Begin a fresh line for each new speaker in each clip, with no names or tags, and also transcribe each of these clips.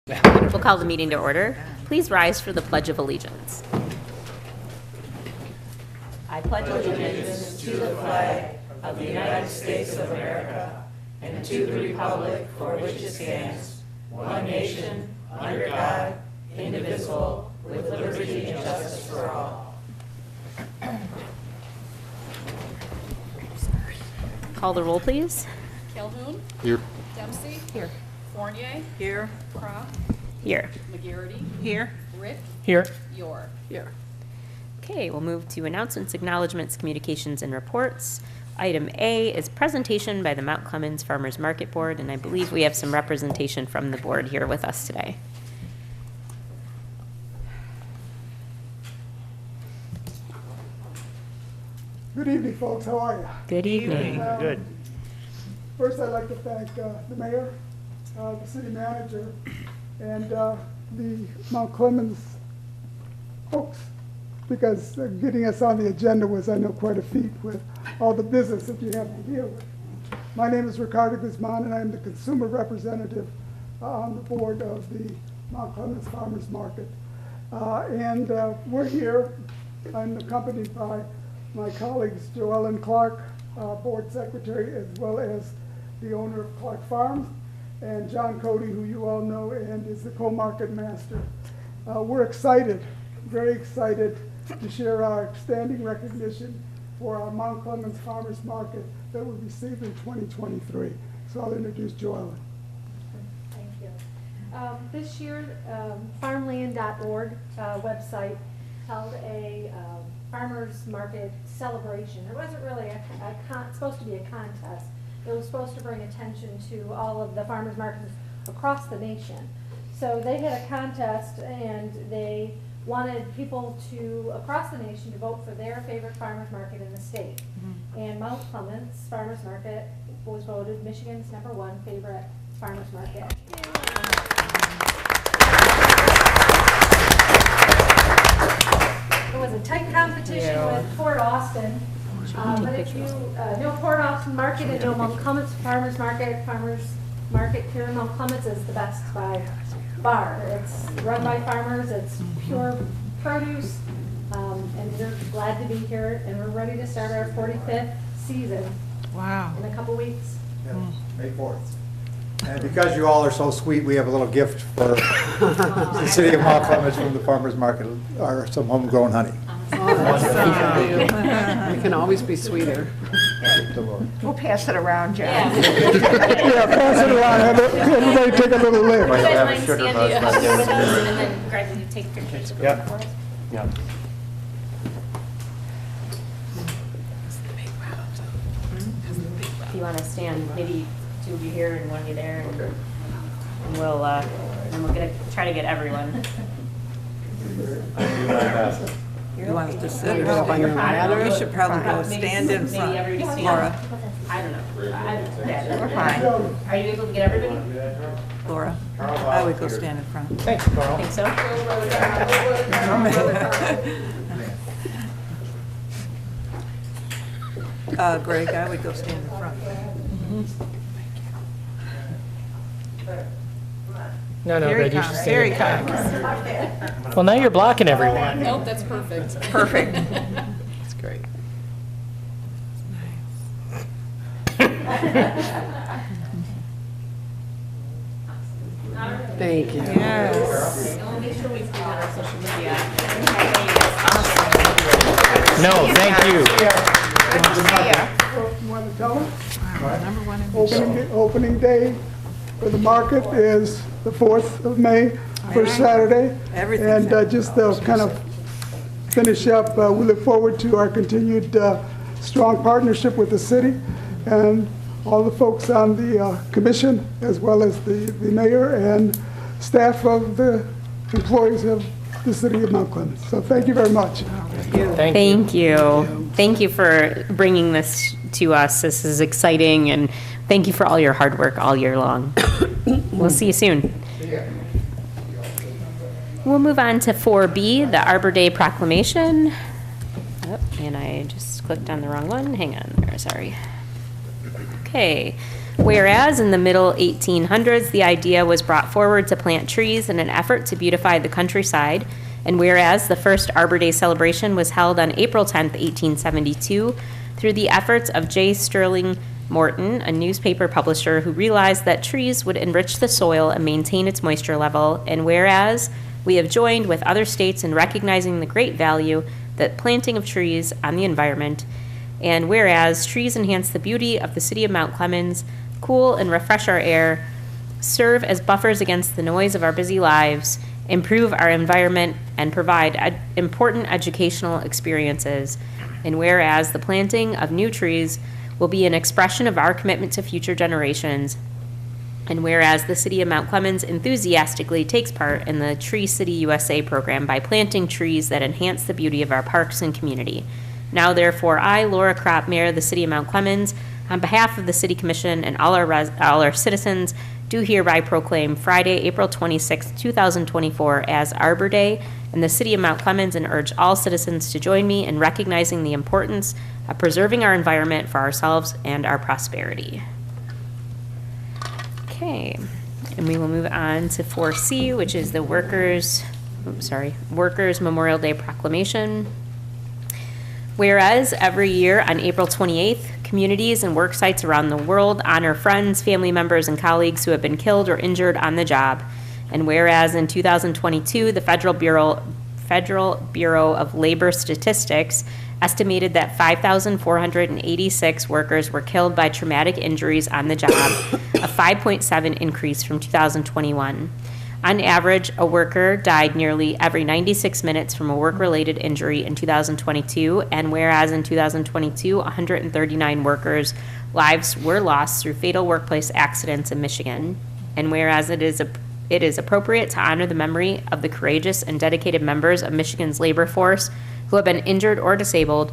We'll call the meeting to order. Please rise for the Pledge of Allegiance. I pledge allegiance
To the flag of the United States of America and to the republic for which it stands, one nation, under God, indivisible, with liberty and justice for all.
Call the roll, please.
Calhoun?
Here.
Dempsey?
Here.
Fournier?
Here.
Crop?
Here.
McGarity?
Here.
Rick?
Here.
Yor?
Here.
Okay, we'll move to announcements, acknowledgements, communications, and reports. Item A is presentation by the Mount Clemens Farmers Market Board, and I believe we have some representation from the board here with us today.
Good evening, folks. How are you?
Good evening.
Good.
First, I'd like to thank the mayor, the city manager, and the Mount Clemens folks, because getting us on the agenda was, I know, quite a feat with all the business that you have to deal with. My name is Ricardo Guzman, and I'm the consumer representative on the board of the Mount Clemens Farmers Market. We're here. I'm accompanied by my colleagues, Joellen Clark, board secretary, as well as the owner of Clark Farms, and John Cody, who you all know, and is the co-market master. We're excited, very excited to share our standing recognition for our Mount Clemens Farmers Market that we received in 2023. So I'll introduce Joellen.
Thank you. This year, farmland.org website held a farmers market celebration. It wasn't really supposed to be a contest. It was supposed to bring attention to all of the farmers markets across the nation. So they had a contest, and they wanted people across the nation to vote for their favorite farmers market in the state. Mm-hmm. And Mount Clemens Farmers Market was voted Michigan's #1 favorite farmers market. It was a tight competition with Port Austin. But if you know Port Austin Market and know Mount Clemens Farmers Market here in Mount Clemens is the best by far. It's run by farmers, it's pure produce, and we're glad to be here, and we're ready to start our 45th season.
Wow.
In a couple weeks.
Yeah, May 4th. And because you all are so sweet, we have a little gift for the city of Mount Clemens from the farmers market, or some homegrown honey.
We can always be sweeter. We'll pass it around, John.
Yeah, pass it around. Everybody take a little lick.
You guys mind standing with us and then grab you take pictures of
Yep.
for us?
Yeah.
If you want to stand, maybe two of you here and one of you there, and we'll try to get everyone.
You want us to sit or up on your ladder? You should probably go stand in front. Laura.
I don't know. Yeah,
We're fine.
Are you able to get everybody?
Laura, I would go stand in front.
Thanks, Carl.
Think so?
Greg, I would go stand in front.
No,
Here he
Greg, you should
comes,
stay
here he
there.
comes.
Well, now you're blocking everyone.
Nope, that's perfect.
Perfect.
That's great.
Thank you. Yes.
We'll make sure we put that on social media.
No, thank you.
You want to tell them?
#1 in
Opening day for the market is the 4th of May, first Saturday.
Everything's
And just to kind of finish up, we look forward to our continued strong partnership with the city and all the folks on the commission, as well as the mayor and staff of the employees of the city of Mount Clemens. So thank you very much.
Thank you.
Thank you for bringing this to us. This is exciting, and thank you for all your hard work all year long. We'll see you soon. We'll move on to 4B, the Arbor Day proclamation. Oh, and I just clicked on the wrong one. Hang on there, sorry. Okay. Whereas in the middle 1800s, the idea was brought forward to plant trees in an effort to beautify the countryside, and whereas the first Arbor Day celebration was held on April 10th, 1872, through the efforts of J. Sterling Morton, a newspaper publisher who realized that trees would enrich the soil and maintain its moisture level, and whereas we have joined with other states in recognizing the great value that planting of trees on the environment, and whereas trees enhance the beauty of the city of Mount Clemens, cool and refresh our air, serve as buffers against the noise of our busy lives, improve our environment, and provide important educational experiences. And whereas the planting of new trees will be an expression of our commitment to future generations. And whereas the city of Mount Clemens enthusiastically takes part in the Tree City USA program by planting trees that enhance the beauty of our parks and community. Now therefore, I, Laura Kropp, Mayor of the city of Mount Clemens, on behalf of the City Commission and all our citizens, do hereby proclaim Friday, April 26, 2024 as Arbor Day in the City of Mount Clemens and urge all citizens to join me in recognizing the importance of preserving our environment for ourselves and our prosperity. Okay, and we will move on to 4C, which is the Workers' Memorial Day Proclamation. Whereas every year on April 28th, communities and work sites around the world honor friends, family members, and colleagues who have been killed or injured on the job. And whereas in 2022, the Federal Bureau of Labor Statistics estimated that 5,486 workers were killed by traumatic injuries on the job, a 5.7 increase from 2021. On average, a worker died nearly every 96 minutes from a work-related injury in 2022, and whereas in 2022, 139 workers' lives were lost through fatal workplace accidents in Michigan, and whereas it is appropriate to honor the memory of the courageous and dedicated members of Michigan's labor force who have been injured or disabled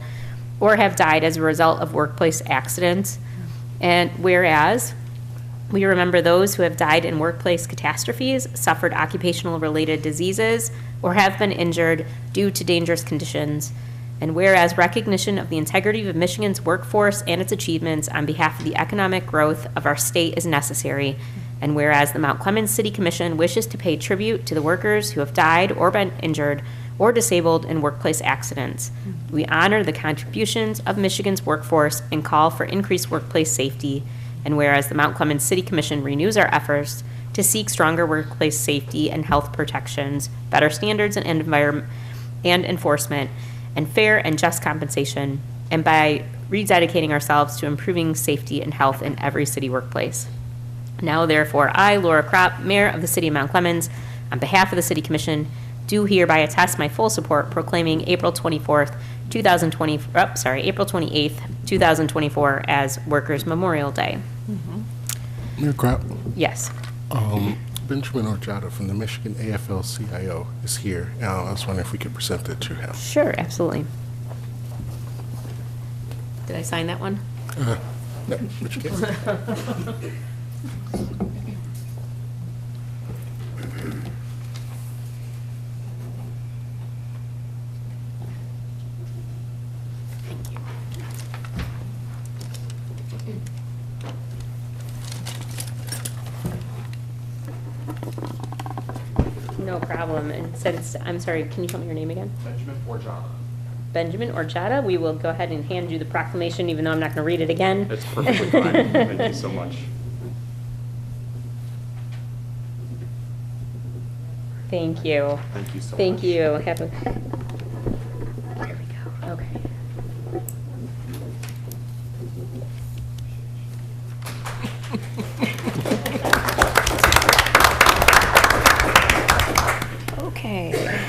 or have died as a result of workplace accidents, and whereas we remember those who have died in workplace catastrophes, suffered occupational-related diseases, or have been injured due to dangerous conditions. And whereas recognition of the integrity of Michigan's workforce and its achievements on behalf of the economic growth of our state is necessary. And whereas the Mount Clemens City Commission wishes to pay tribute to the workers who have died or been injured or disabled in workplace accidents. We honor the contributions of Michigan's workforce and call for increased workplace safety. And whereas the Mount Clemens City Commission renews our efforts to seek stronger workplace safety and health protections, better standards and environment and enforcement, and fair and just compensation, and by rededicating ourselves to improving safety and health in every city workplace. Now, therefore, I, Laura Kropp, Mayor of the City of Mount Clemens, on behalf of the City Commission, do hereby attest my full support proclaiming April 28th, 2024 as Workers' Memorial Day.
Mayor Kropp,
Yes.
Benjamin Orjada from the Michigan AFL-CIO is here. I was wondering if we could present it to him.
Sure, absolutely. Did I sign that one?
No, which case?
No problem. And said it's, I'm sorry, can you tell me your name again?
Benjamin Orjada.
Benjamin Orjada. We will go ahead and hand you the proclamation, even though I'm not going to read it again.
It's perfectly fine. Thank you so much.
Thank you.
Thank you so much.
Thank you. Have a, there we go. Okay. Okay.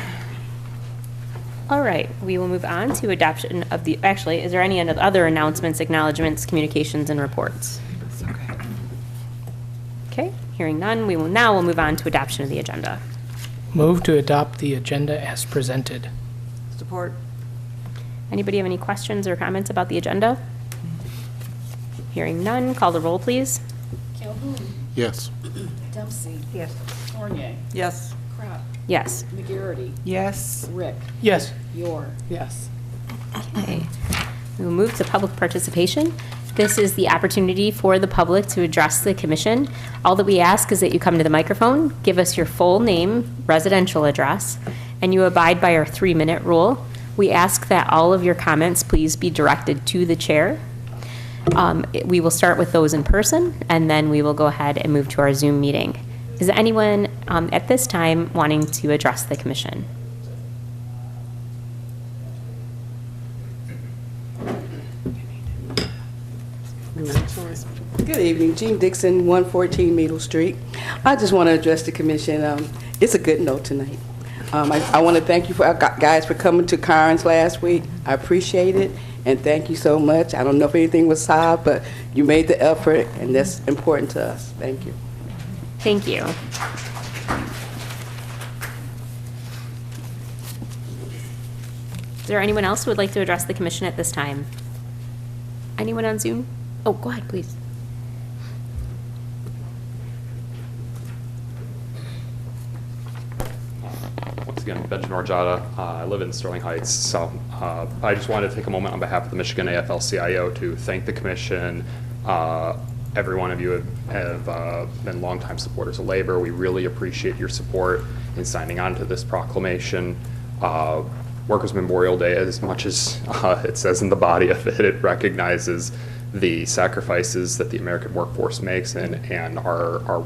All right, we will move on to adoption of the, actually, is there any other announcements, acknowledgements, communications, and reports? Okay, hearing none, we'll move on to adoption of the agenda.
Move to adopt the agenda as presented.
Support.
Anybody have any questions or comments about the agenda? Hearing none, call the roll, please.
Calhoun.
Yes.
Dempsey.
Yes.
Fournier.
Yes.
Kropp.
Yes.
McGarity.
Yes.
Rick.
Yes.
Yor.
Yes.
Okay. We will move to public participation. This is the opportunity for the public to address the commission. All that we ask is that you come to the microphone, give us your full name, residential address, and you abide by our 3-minute rule. We ask that all of your comments please be directed to the chair. We will start with those in person, and then we will go ahead and move to our Zoom meeting. Is there anyone at this time wanting to address the commission?
Good evening, Jean Dixon, 114 Middle Street. I just want to address the commission. It's a good note tonight. I want to thank you guys for coming to Carnes last week. I appreciate it, and thank you so much. I don't know if anything was solved, but you made the effort, and that's important to us. Thank you.
Thank you. Is there anyone else who would like to address the commission at this time? Anyone on Zoom? Oh, go ahead, please.
Once again, Benjamin Orjada. I live in Sterling Heights, so I just wanted to take a moment on behalf of the Michigan AFL-CIO to thank the commission. Every one of you have been longtime supporters of labor. We really appreciate your support in signing on to this proclamation. Workers' Memorial Day, as much as it says in the body of it, it recognizes the sacrifices that the American workforce makes and our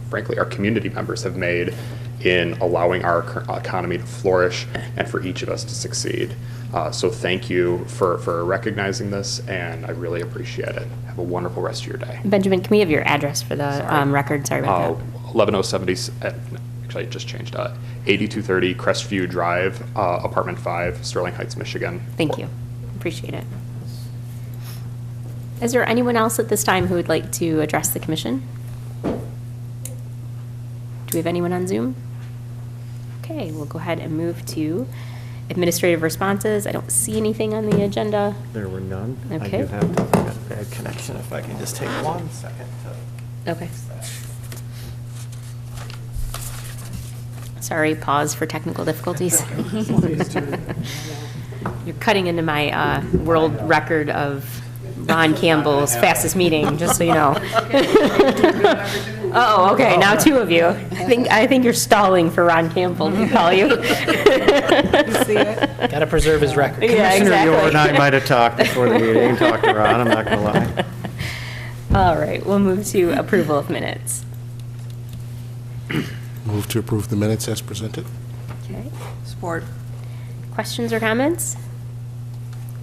frankly, our community members have made in allowing our economy to flourish and for each of us to succeed. So thank you for recognizing this, and I really appreciate it. Have a wonderful rest of your day.
Benjamin, can we have your address for the record? Sorry about that.
11070, actually it just changed, 8230 Crestview Drive, Apartment 5, Sterling Heights, Michigan.
Thank you. Appreciate it. Is there anyone else at this time who would like to address the commission? Do we have anyone on Zoom? Okay, we'll go ahead and move to administrative responses. I don't see anything on the agenda.
There were none.
Okay.
I do have to get a bad connection if I can just take 1 second to
Okay. Sorry, pause for technical difficulties. You're cutting into my world record of Ron Campbell's fastest meeting, just so you know. Oh, okay, now 2 of you. I think you're stalling for Ron Campbell to call you.
Got to preserve his record.
Yeah, exactly.
You and I might have talked before the meeting, talked to Ron, I'm not going to lie.
All right, we'll move to approval of minutes.
Move to approve the minutes as presented.
Okay.
Support.
Questions or comments?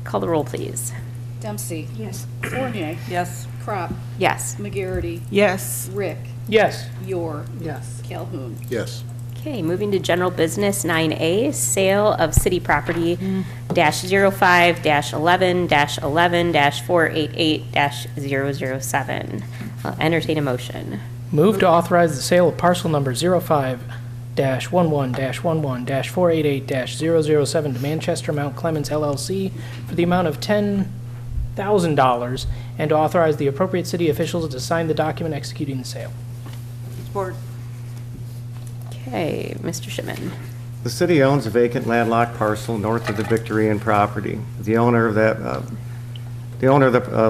Call the roll, please.
Dempsey. Yes. Fournier.
Yes.
Crop.
Yes.
McGarity.
Yes.
Rick.
Yes.
Yor.
Yes.
Calhoun.
Yes.
Okay, moving to general business, 9A, sale of city property, -05-11-11-488-007. I'll entertain a motion.
Move to authorize the sale of parcel number 05-11-11-488-007 to Manchester Mount Clemens LLC for the amount of $10,000 and to authorize the appropriate city officials to sign the document executing the sale.
Support.
Okay, Mr. Shipman.
The city owns a vacant landlocked parcel north of the Victorian property. The owner of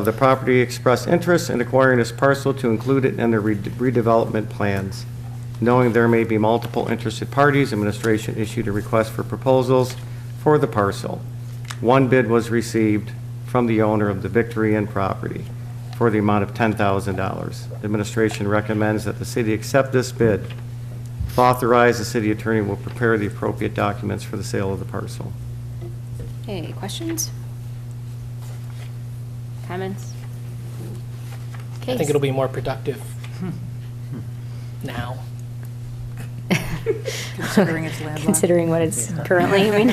the property expressed interest in acquiring this parcel to include it in their redevelopment plans. Knowing there may be multiple interested parties, administration issued a request for proposals for the parcel. 1 bid was received from the owner of the Victorian property for the amount of $10,000. The administration recommends that the city accept this bid. If authorized, the city attorney will prepare the appropriate documents for the sale of the parcel.
Hey, questions? Comments?
I think it'll be more productive now.
Considering it's landlocked.
Considering what it's currently, I mean.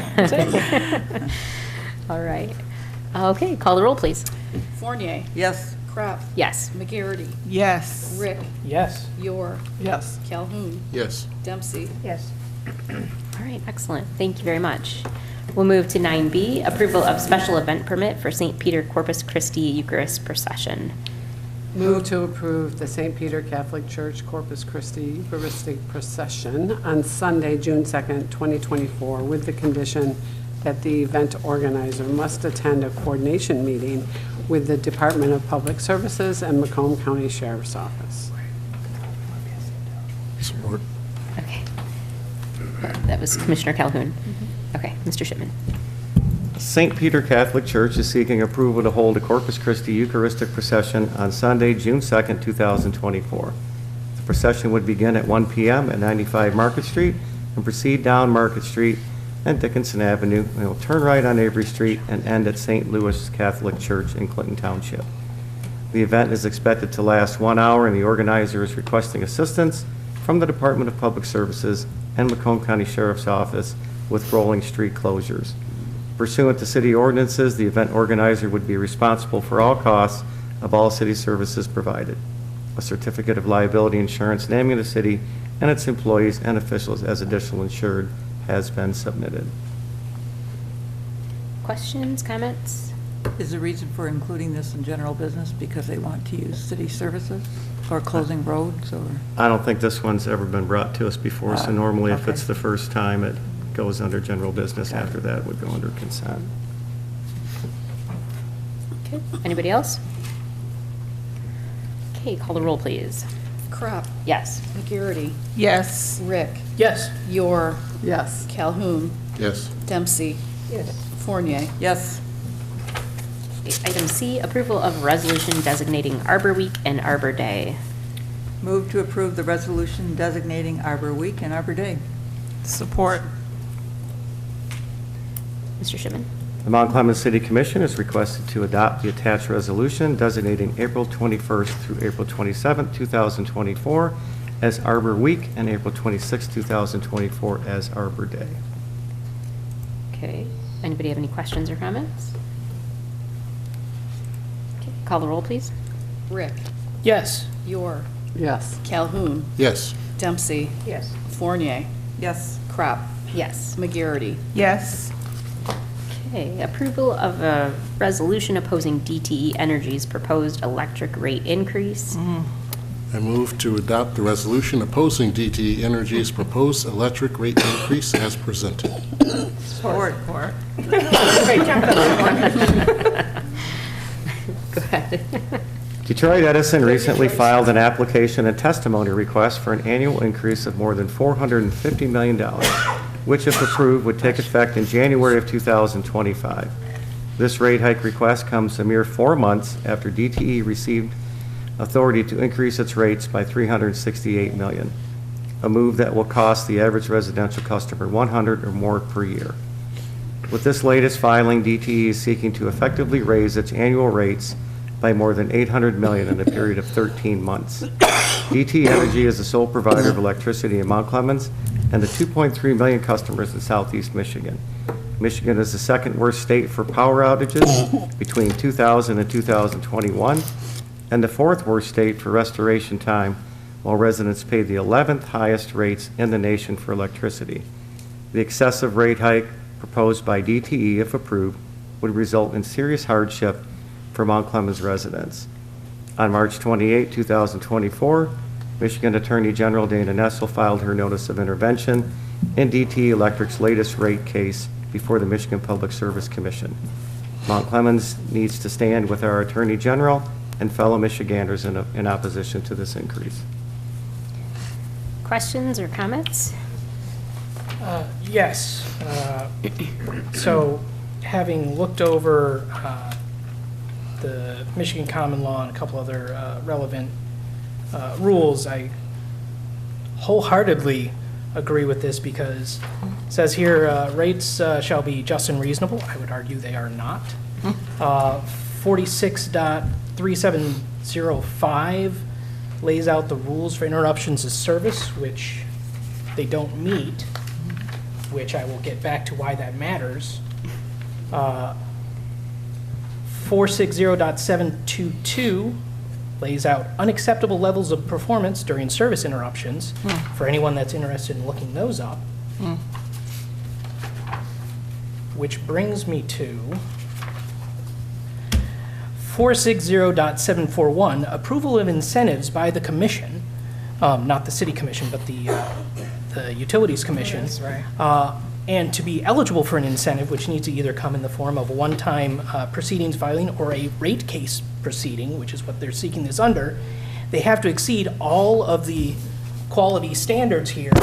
All right. Okay, call the roll, please.
Fournier.
Yes.
Crop.
Yes.
McGarity.
Yes.
Rick.
Yes.
Yor.
Yes.
Calhoun.
Yes.
Dempsey.
Yes.
All right, excellent. Thank you very much. We'll move to 9B, approval of special event permit for St. Peter Corpus Christi Eucharist Procession.
Move to approve the St. Peter Catholic Church Corpus Christi Eucharistic Procession on Sunday, June 2nd, 2024, with the condition that the event organizer must attend a coordination meeting with the Department of Public Services and Macomb County Sheriff's Office.
Support.
Okay. That was Commissioner Calhoun. Okay, Mr. Shipman.
St. Peter Catholic Church is seeking approval to hold a Corpus Christi Eucharistic procession on Sunday, June 2nd, 2024. The procession would begin at 1 p.m. at 95 Market Street and proceed down Market Street and Dickinson Avenue, and will turn right on Avery Street and end at St. Louis Catholic Church in Clinton Township. The event is expected to last 1 hour, and the organizer is requesting assistance from the Department of Public Services and Macomb County Sheriff's Office with rolling street closures. Pursuant to city ordinances, the event organizer would be responsible for all costs of all city services provided. A certificate of liability insurance naming the city and its employees and officials as additional insured has been submitted.
Questions, comments?
Is the reason for including this in general business because they want to use city services or closing roads or?
I don't think this one's ever been brought to us before, so normally if
okay.
it's the first time, it goes under general business. After that, it would go under consent.
Okay, anybody else? Okay, call the roll, please.
Crop.
Yes.
McGarity.
Yes.
Rick.
Yes.
Yor.
Yes.
Calhoun.
Yes.
Dempsey.
Yes.
Fournier.
Yes.
Item C, approval of resolution designating Arbor Week and Arbor Day.
Move to approve the resolution designating Arbor Week and Arbor Day. Support.
Mr. Shipman.
The Mount Clemens City Commission is requested to adopt the attached resolution designating April 21st through April 27th, 2024 as Arbor Week and April 26th, 2024 as Arbor Day.
Okay, anybody have any questions or comments? Okay, call the roll, please.
Rick.
Yes.
Yor.
Yes.
Calhoun.
Yes.
Dempsey.
Yes.
Fournier.
Yes.
Crop.
Yes.
McGarity.
Yes.
Okay, approval of a resolution opposing DTE Energy's proposed electric rate increase.
I move to adopt the resolution opposing DTE Energy's proposed electric rate increase as presented.
Support.
Go ahead.
Detroit Edison recently filed an application and testimony request for an annual increase of more than $450 million, which, if approved, would take effect in January of 2025. This rate hike request comes a mere 4 months after DTE received authority to increase its rates by $368 million, a move that will cost the average residential customer $100 or more per year. With this latest filing, DTE is seeking to effectively raise its annual rates by more than $800 million in a period of 13 months. DTE Energy is the sole provider of electricity in Mount Clemens and the 2.3 million customers in southeast Michigan. Michigan is the second worst state for power outages between 2000 and 2021, and the fourth worst state for restoration time, while residents pay the 11th highest rates in the nation for electricity. The excessive rate hike proposed by DTE, if approved, would result in serious hardship for Mount Clemens residents. On March 28, 2024, Michigan Attorney General Dana Nessel filed her notice of intervention in DTE Electric's latest rate case before the Michigan Public Service Commission. Mount Clemens needs to stand with our Attorney General and fellow Michiganders in opposition to this increase.
Questions or comments?
Yes. So, having looked over the Michigan Common Law and a couple other relevant rules, I wholeheartedly agree with this because it says here, rates shall be just and reasonable. I would argue they are not. 46.3705 lays out the rules for interruptions of service, which they don't meet, which I will get back to why that matters. 460.722 lays out unacceptable levels of performance during service interruptions for anyone that's interested in looking those up. Which brings me to 460.741, approval of incentives by the commission, not the city commission, but the utilities commission. And to be eligible for an incentive, which needs to either come in the form of a one-time proceedings filing or a rate case proceeding, which is what they're seeking this under, they have to exceed all of the quality standards here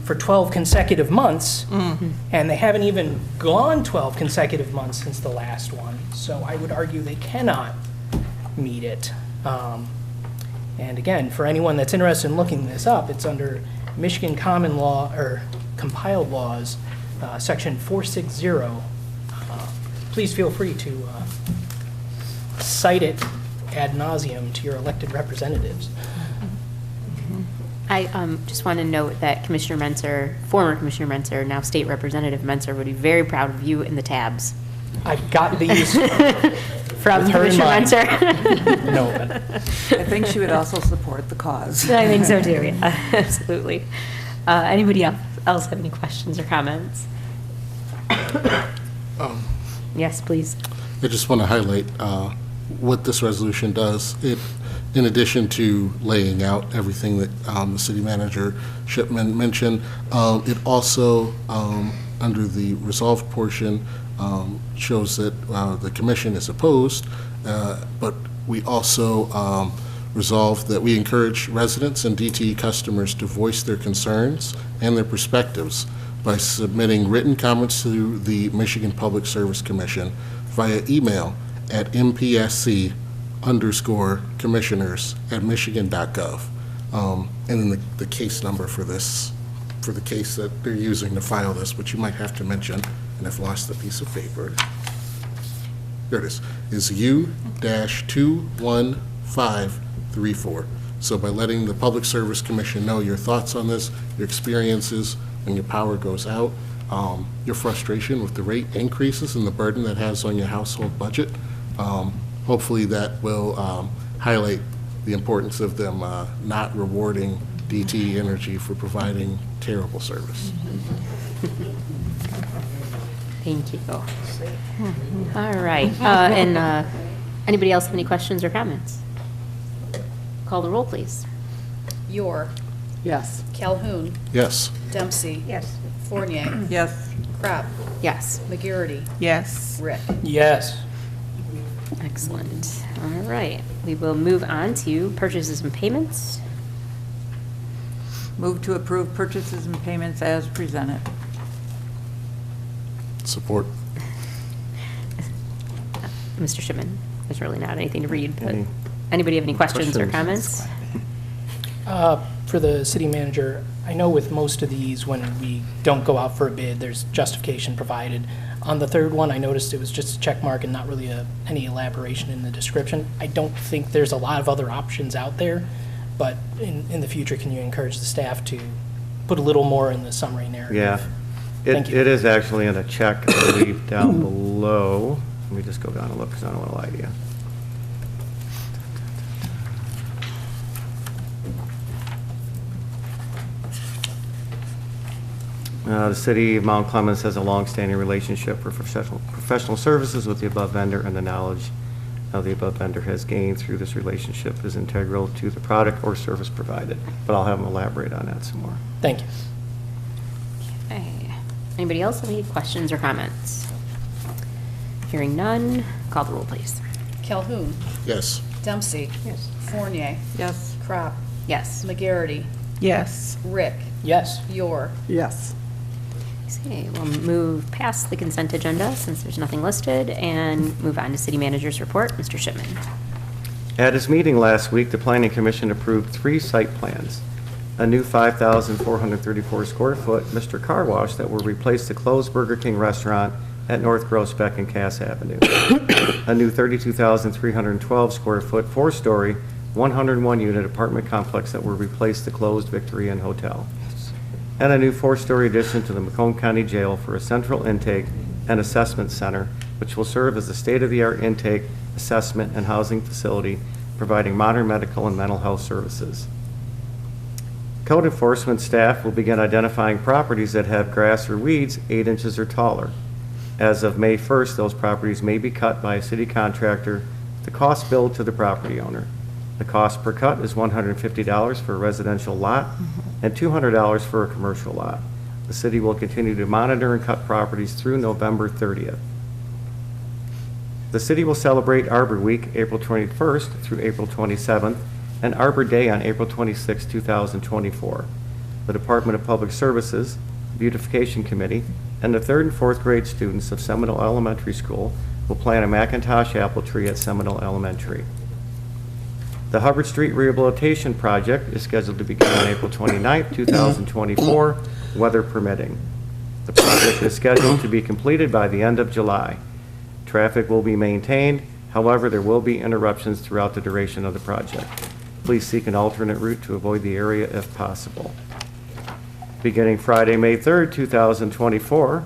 for 12 consecutive months, and they haven't even gone 12 consecutive months since the last one. So I would argue they cannot meet it. And again, for anyone that's interested in looking this up, it's under Michigan Common Law, or compiled laws, section 460. Please feel free to cite it ad nauseum to your elected representatives.
I just want to note that Commissioner Menser, former Commissioner Menser, now State Representative Menser, would be very proud of you in the tabs.
I've got these
From
with her in
Commissioner
mind.
Menser.
No, but
I think she would also support the cause.
I think so too, yeah, absolutely. Anybody else have any questions or comments? Yes, please.
I just want to highlight what this resolution does. It, in addition to laying out everything that the city manager Shipman mentioned, it also, under the resolved portion, shows that the commission is opposed, but we also resolve that we encourage residents and DTE customers to voice their concerns and their perspectives by submitting written comments to the Michigan Public Service Commission via email at mpsc_commissioners@michigan.gov. And then the case number for this, for the case that they're using to file this, which you might have to mention, and I've lost the piece of paper. There it is U-21534. So by letting the Public Service Commission know your thoughts on this, your experiences, when your power goes out, your frustration with the rate increases and the burden that has on your household budget, hopefully that will highlight the importance of them not rewarding DTE Energy for providing terrible service.
Thank you. All right, and anybody else have any questions or comments? Call the roll, please.
York.
Yes.
Calhoun.
Yes.
Dempsey.
Yes.
Fournier.
Yes.
Crop.
Yes.
McGarity.
Yes.
Rick.
yes.
Excellent. All right, we will move on to purchases and payments.
Move to approve purchases and payments as presented.
Support.
Mr. Shipman, there's really not anything to read, but
Any
anybody have any questions or
questions?
comments?
For the city manager, I know with most of these, when we don't go out for a bid, there's justification provided. On the third one, I noticed it was just a check mark and not really any elaboration in the description. I don't think there's a lot of other options out there, but in the future, can you encourage the staff to put a little more in the summary narrative?
Yeah.
Thank you.
It is actually in a check, I believe, down below. Let me just go down and look, because I don't want to lie to you. The city of Mount Clemens has a longstanding relationship for professional services with the above vendor, and the knowledge of the above vendor has gained through this relationship is integral to the product or service provided. But I'll have them elaborate on that some more.
Thank you.
Okay. Anybody else have any questions or comments? Hearing none, call the roll, please.
Calhoun.
Yes.
Dempsey.
Yes.
Fournier.
Yes.
Crop.
Yes.
McGarity.
Yes.
Rick.
Yes.
York.
Yes.
Okay, we'll move past the consent agenda since there's nothing listed and move on to city manager's report. Mr. Shipman.
At his meeting last week, the Planning Commission approved 3 site plans. A new 5,434 square foot Mr. Car Wash that will replace the closed Burger King restaurant at North Groesbeck and Cass Avenue. A new 32,312 square foot 4-story, 101-unit apartment complex that will replace the closed Victory Inn Hotel. And a new 4-story addition to the Macomb County Jail for a central intake and assessment center, which will serve as a state-of-the-art intake, assessment, and housing facility, providing modern medical and mental health services. Code enforcement staff will begin identifying properties that have grass or weeds 8 inches or taller. As of May 1st, those properties may be cut by a city contractor, the cost billed to the property owner. The cost per cut is $150 for a residential lot and $200 for a commercial lot. The city will continue to monitor and cut properties through November 30th. The city will celebrate Arbor Week, April 21st through April 27th, and Arbor Day on April 26, 2024. The Department of Public Services, Beautification Committee, and the 3rd and 4th grade students of Seminole Elementary School will plant a McIntosh apple tree at Seminole Elementary. The Hubbard Street Rehabilitation Project is scheduled to begin on April 29, 2024, weather permitting. The project is scheduled to be completed by the end of July. Traffic will be maintained, however, there will be interruptions throughout the duration of the project. Please seek an alternate route to avoid the area if possible. Beginning Friday, May 3rd, 2024,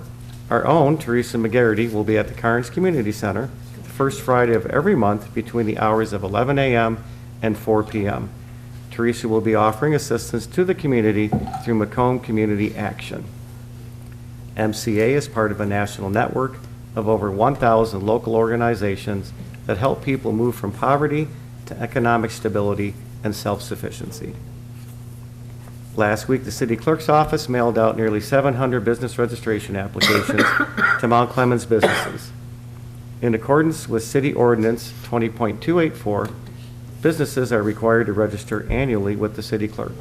our own Teresa McGarity will be at the Carnes Community Center the first Friday of every month between the hours of 11 a.m. and 4 p.m. Teresa will be offering assistance to the community through Macomb Community Action. MCA is part of a national network of over 1,000 local organizations that help people move from poverty to economic stability and self-sufficiency. Last week, the city clerk's office mailed out nearly 700 business registration applications to Mount Clemens businesses. In accordance with City Ordinance 20.284, businesses are required to register annually with the city clerk.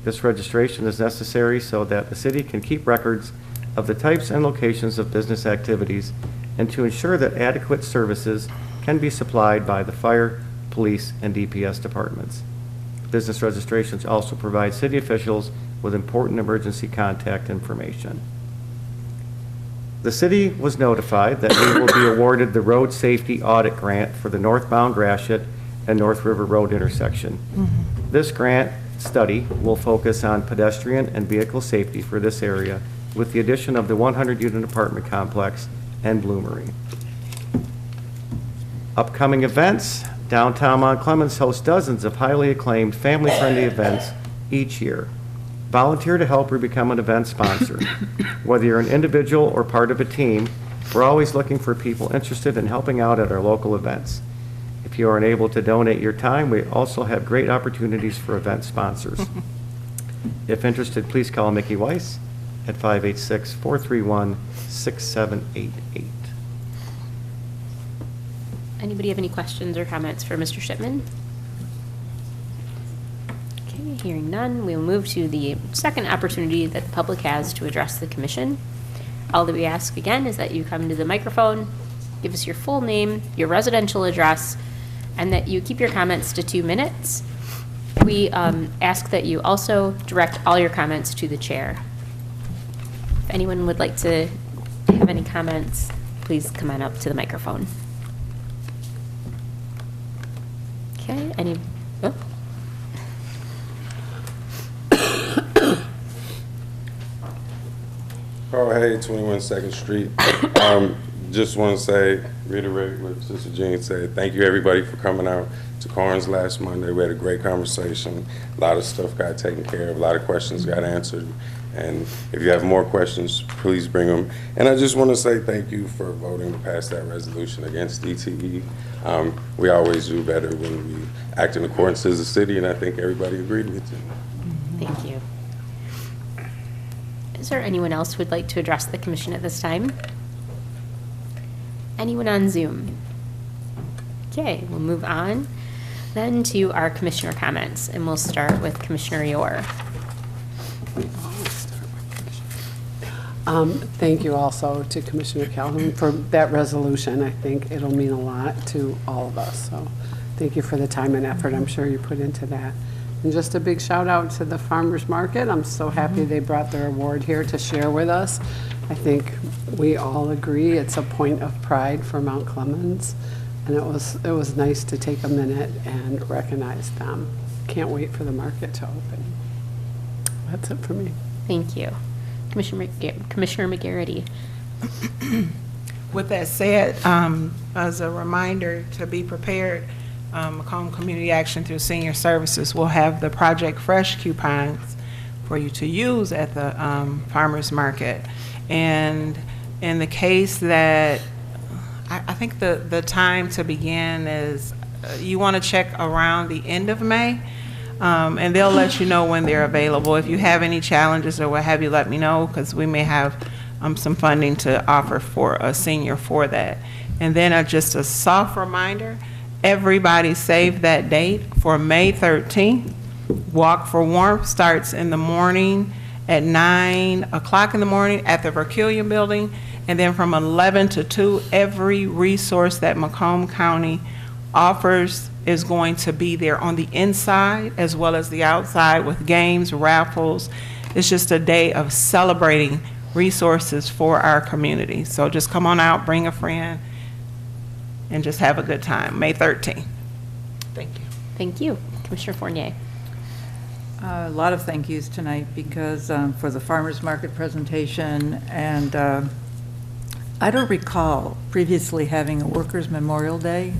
This registration is necessary so that the city can keep records of the types and locations of business activities and to ensure that adequate services can be supplied by the fire, police, and DPS departments. Business registrations also provide city officials with important emergency contact information. The city was notified that we will be awarded the Road Safety Audit Grant for the northbound Gratiot and North River Road intersection. This grant study will focus on pedestrian and vehicle safety for this area with the addition of the 100-unit apartment complex and Bloomery. Upcoming events. Downtown Mount Clemens hosts dozens of highly acclaimed family-friendly events each year. Volunteer to help or become an event sponsor. Whether you're an individual or part of a team, we're always looking for people interested in helping out at our local events. If you are unable to donate your time, we also have great opportunities for event sponsors. If interested, please call Mickey Weiss at 586-431-6788.
Anybody have any questions or comments for Mr. Shipman? Okay, hearing none, we will move to the second opportunity that the public has to address the commission. All that we ask again is that you come to the microphone, give us your full name, your residential address, and that you keep your comments to 2 minutes. We ask that you also direct all your comments to the chair. If anyone would like to have any comments, please come on up to the microphone. Okay, any, oh.
Oh, hey, 21 Second Street. Just want to say, reiterate what Sister Jean said. Thank you, everybody, for coming out to Carnes last Monday. We had a great conversation. A lot of stuff got taken care of. A lot of questions got answered. And if you have more questions, please bring them. And I just want to say thank you for voting to pass that resolution against DTE. We always do better when we act in accordance as a city, and I think everybody agreed with you.
Thank you. Is there anyone else who would like to address the commission at this time? Anyone on Zoom? Okay, we'll move on then to our commissioner comments, and we'll start with Commissioner Yor.
Thank you also to Commissioner Calhoun for that resolution. I think it'll mean a lot to all of us. So thank you for the time and effort I'm sure you put into that. And just a big shout out to the farmers market. I'm so happy they brought their award here to share with us. I think we all agree it's a point of pride for Mount Clemens. And it was nice to take a minute and recognize them. Can't wait for the market to open. That's it for me.
Thank you. Commissioner McGarity.
With that said, as a reminder to be prepared, Macomb Community Action through Senior Services will have the Project Fresh coupons for you to use at the farmers market. And in the case that, I think the time to begin is, you want to check around the end of May. and they'll let you know when they're available. If you have any challenges or what have you, let me know, because we may have some funding to offer for a senior for that. And then just a soft reminder, everybody save that date for May 13th. Walk for Warmth starts in the morning at 9 o'clock in the morning at the Verkillian Building, and then from 11 to 2, every resource that Macomb County offers is going to be there on the inside as well as the outside with games, raffles. It's just a day of celebrating resources for our community. So just come on out, bring a friend, and just have a good time. May 13th. Thank you.
Thank you. Commissioner Fournier.
A lot of thank yous tonight because for the farmers market presentation, and I don't recall previously having a Workers' Memorial Day.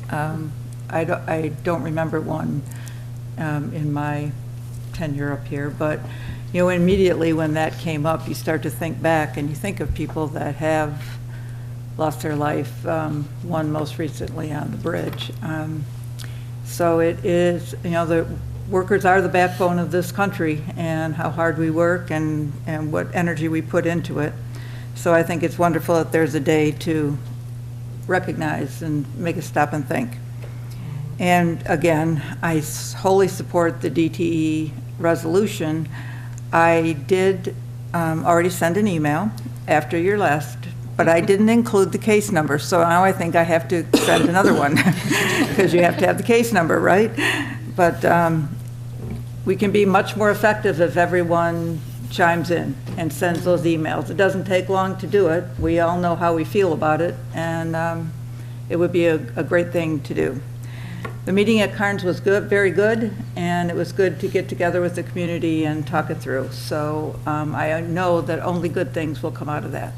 I don't remember one in my tenure up here, but you know, immediately when that came up, you start to think back and you think of people that have lost their life, one most recently on the bridge. So it is, you know, the workers are the backbone of this country, and how hard we work and what energy we put into it. So I think it's wonderful that there's a day to recognize and make us stop and think. And again, I wholly support the DTE resolution. I did already send an email after your last, but I didn't include the case number, so now I think I have to send another one because you have to have the case number, right? But we can be much more effective if everyone chimes in and sends those emails. It doesn't take long to do it. We all know how we feel about it, and it would be a great thing to do. The meeting at Carnes was good, very good, and it was good to get together with the community and talk it through. So I know that only good things will come out of that.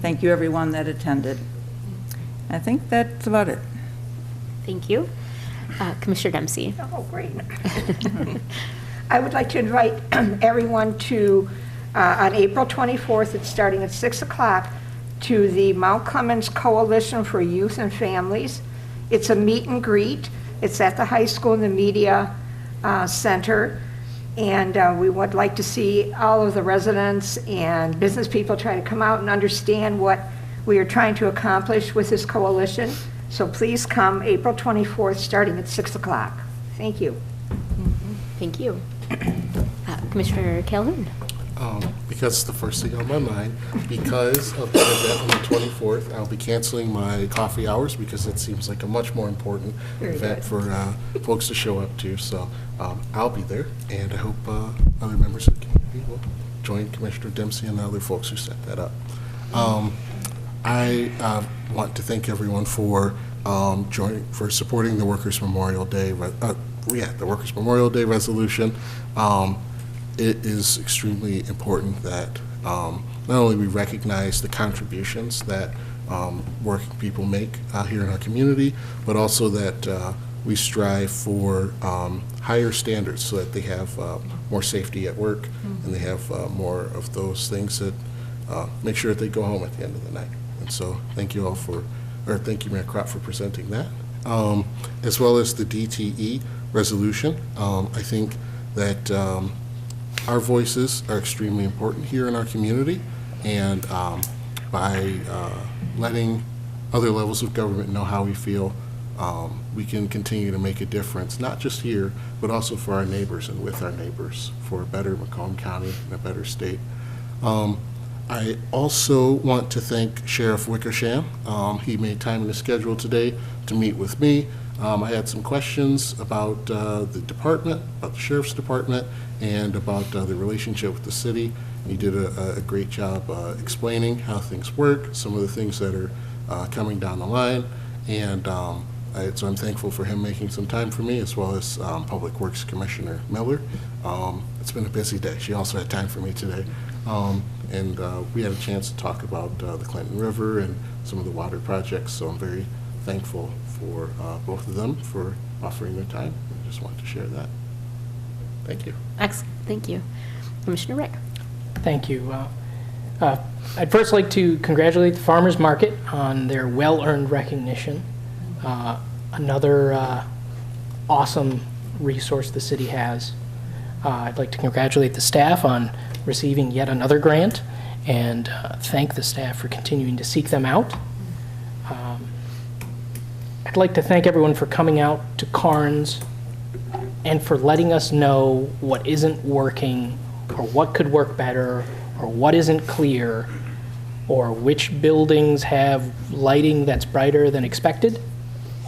Thank you, everyone that attended. I think that's about it.
Thank you. Commissioner Dempsey.
Oh, great. I would like to invite everyone to, on April 24th, it's starting at 6 o'clock, to the Mount Clemens Coalition for Youth and Families. It's a meet and greet. It's at the high school in the media center. And we would like to see all of the residents and business people try to come out and understand what we are trying to accomplish with this coalition. So please come April 24th, starting at 6 o'clock. Thank you.
Thank you. Commissioner Calhoun.
Because it's the first thing on my mind, because of the event on the 24th, I'll be canceling my coffee hours because it seems like a much more important event for folks to show up to. So I'll be there, and I hope other members of the community will join Commissioner Dempsey and the other folks who set that up. I want to thank everyone for supporting the Workers' Memorial Day. The Workers' Memorial Day resolution. It is extremely important that not only we recognize the contributions that working people make here in our community, but also that we strive for higher standards so that they have more safety at work, and they have more of those things that make sure that they go home at the end of the night. And so thank you all thank you, Mayor Kropp, for presenting that. As well as the DTE resolution. I think that our voices are extremely important here in our community, and by letting other levels of government know how we feel, we can continue to make a difference, not just here, but also for our neighbors and with our neighbors, for a better Macomb County and a better state. I also want to thank Sheriff Wickersham. He made time in his schedule today to meet with me. I had some questions about the department, about the Sheriff's Department, and about the relationship with the city. He did a great job explaining how things work, some of the things that are coming down the line, and so I'm thankful for him making some time for me, as well as Public Works Commissioner Miller. It's been a busy day. She also had time for me today. And we had a chance to talk about the Clinton River and some of the water projects, so I'm very thankful for both of them for offering their time. I just wanted to share that. Thank you.
Excellent. Thank you. Commissioner Rick.
Thank you. I'd first like to congratulate the Farmers Market on their well-earned recognition. Another awesome resource the city has. I'd like to congratulate the staff on receiving yet another grant and thank the staff for continuing to seek them out. I'd like to thank everyone for coming out to Carnes and for letting us know what isn't working or what could work better or what isn't clear or which buildings have lighting that's brighter than expected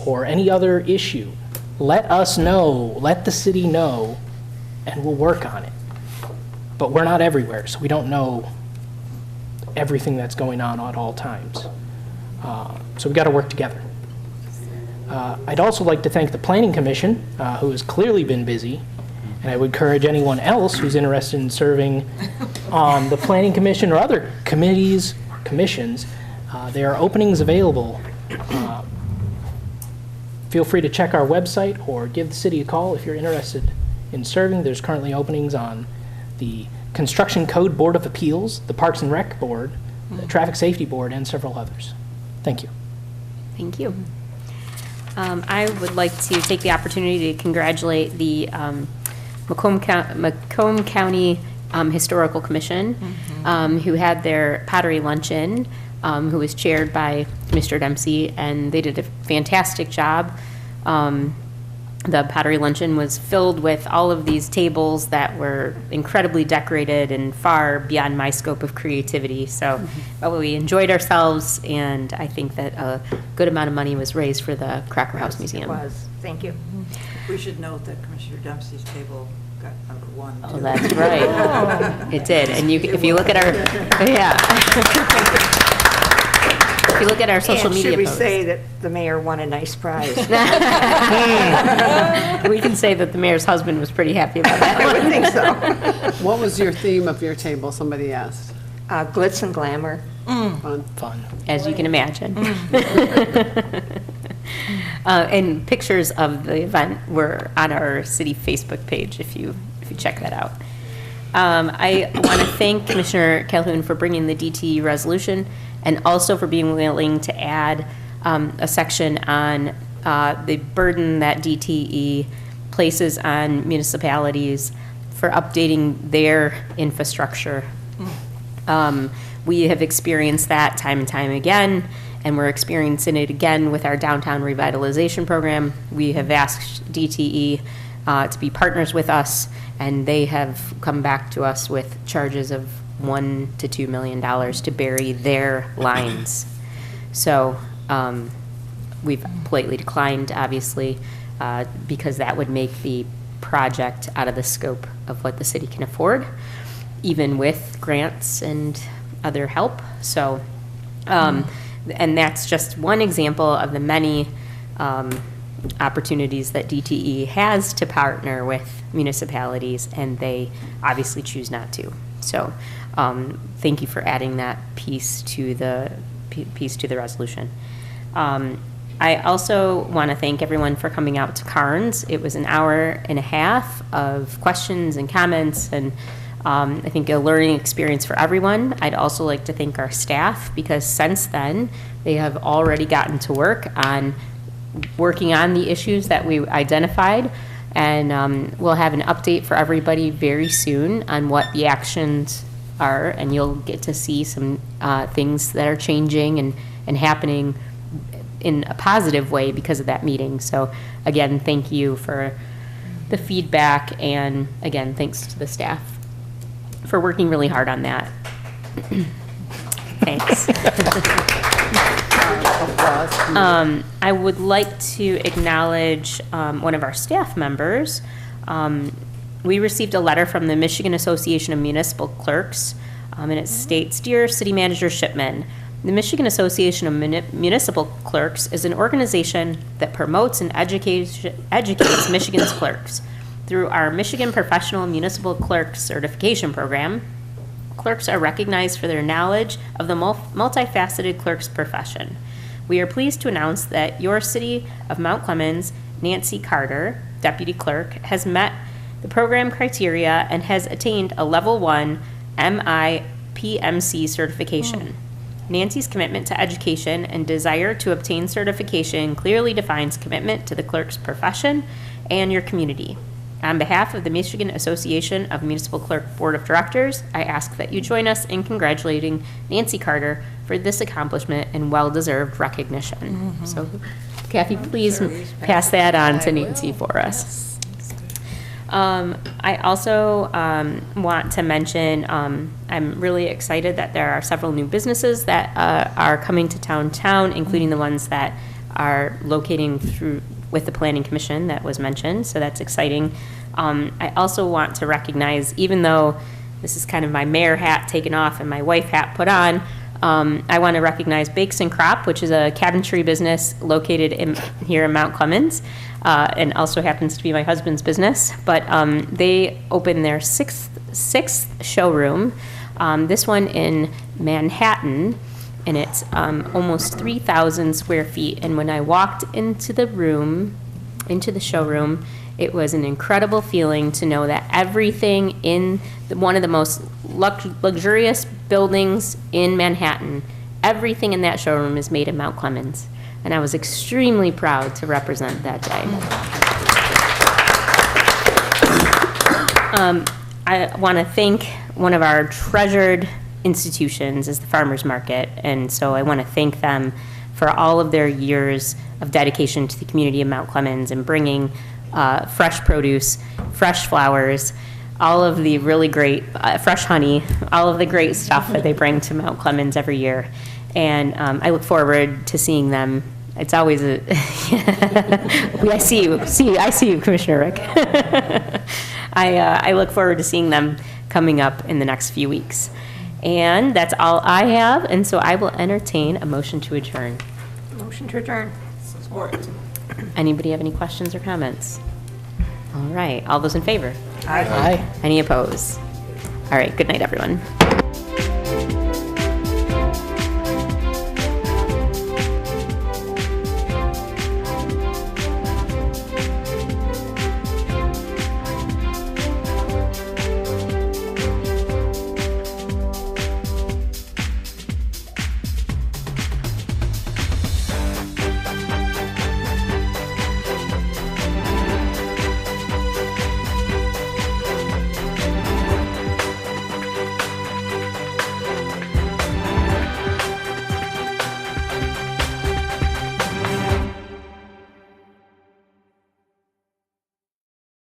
or any other issue. Let us know, let the city know, and we'll work on it. But we're not everywhere, so we don't know everything that's going on at all times. So we've got to work together. I'd also like to thank the Planning Commission, who has clearly been busy, and I would encourage anyone else who's interested in serving on the Planning Commission or other committees or commissions. There are openings available. Feel free to check our website or give the city a call if you're interested in serving. There's currently openings on the Construction Code Board of Appeals, the Parks and Rec Board, the Traffic Safety Board, and several others. Thank you.
Thank you. I would like to take the opportunity to congratulate the Macomb County Historical Commission, who had their pottery luncheon, who was chaired by Mr. Dempsey, and they did a fantastic job. The pottery luncheon was filled with all of these tables that were incredibly decorated and far beyond my scope of creativity. So we enjoyed ourselves, and I think that a good amount of money was raised for the Cracker House Museum.
It was. Thank you.
We should note that Commissioner Dempsey's table got number 1.
Oh, that's right. It did. And if you look at our, if you look at our social media
should we
posts.
say that the mayor won a nice prize?
We can say that the mayor's husband was pretty happy about that.
I would think so.
What was your theme of your table? Somebody asked.
Glitz and glamour.
Fun.
As you can imagine. And pictures of the event were on our city Facebook page if you check that out. I want to thank Commissioner Calhoun for bringing the DTE resolution and also for being willing to add a section on the burden that DTE places on municipalities for updating their infrastructure. We have experienced that time and time again, and we're experiencing it again with our downtown revitalization program. We have asked DTE to be partners with us, and they have come back to us with charges of $1 to $2 million to bury their lines. So we've politely declined, obviously, because that would make the project out of the scope of what the city can afford, even with grants and other help. So, and that's just one example of the many opportunities that DTE has to partner with municipalities, and they obviously choose not to. So, thank you for adding that piece to the resolution. I also want to thank everyone for coming out to Carnes. It was an hour and a half of questions and comments, and I think a learning experience for everyone. I'd also like to thank our staff, because since then, they have already gotten to work on working on the issues that we identified, and we'll have an update for everybody very soon on what the actions are, and you'll get to see some things that are changing and happening in a positive way because of that meeting. So again, thank you for the feedback, and again, thanks to the staff for working really hard on that. Thanks. I would like to acknowledge one of our staff members. We received a letter from the Michigan Association of Municipal Clerks, and it states, "Dear City Manager Shipman, the Michigan Association of Municipal Clerks is an organization that promotes and educates Michigan's clerks. Through our Michigan Professional Municipal Clerk Certification Program, clerks are recognized for their knowledge of the multifaceted clerk's profession. We are pleased to announce that your City of Mount Clemens, Nancy Carter, Deputy Clerk, has met the program criteria and has attained a Level 1 MIPMC certification. Nancy's commitment to education and desire to obtain certification clearly defines commitment to the clerk's profession and your community. On behalf of the Michigan Association of Municipal Clerk Board of Directors, I ask that you join us in congratulating Nancy Carter for this accomplishment and well-deserved recognition. So, Kathy, please pass that on to Nancy for us. I also want to mention, I'm really excited that there are several new businesses that are coming to town, including the ones that are locating through with the Planning Commission that was mentioned, so that's exciting. I also want to recognize, even though this is kind of my mayor hat taken off and my wife hat put on, I want to recognize Bakes and Crop, which is a cabinetry business located here in Mount Clemens, and also happens to be my husband's business. But they opened their sixth showroom, this one in Manhattan, and it's almost 3,000 square feet. And when I walked into the showroom, it was an incredible feeling to know that everything in one of the most luxurious buildings in Manhattan, everything in that showroom is made in Mount Clemens. And I was extremely proud to represent that day. I want to thank one of our treasured institutions is the Farmers Market, and so I want to thank them for all of their years of dedication to the community of Mount Clemens and bringing fresh produce, fresh flowers, all of the really great fresh honey, all of the great stuff that they bring to Mount Clemens every year. And I look forward to seeing them. It's always a I see you, Commissioner Rick. I look forward to seeing them coming up in the next few weeks. And that's all I have, and so I will entertain a motion to adjourn.
Motion to adjourn.
Support.
Anybody have any questions or comments? All right, all those in favor?
Aye.
Any opposed? All right, good night, everyone.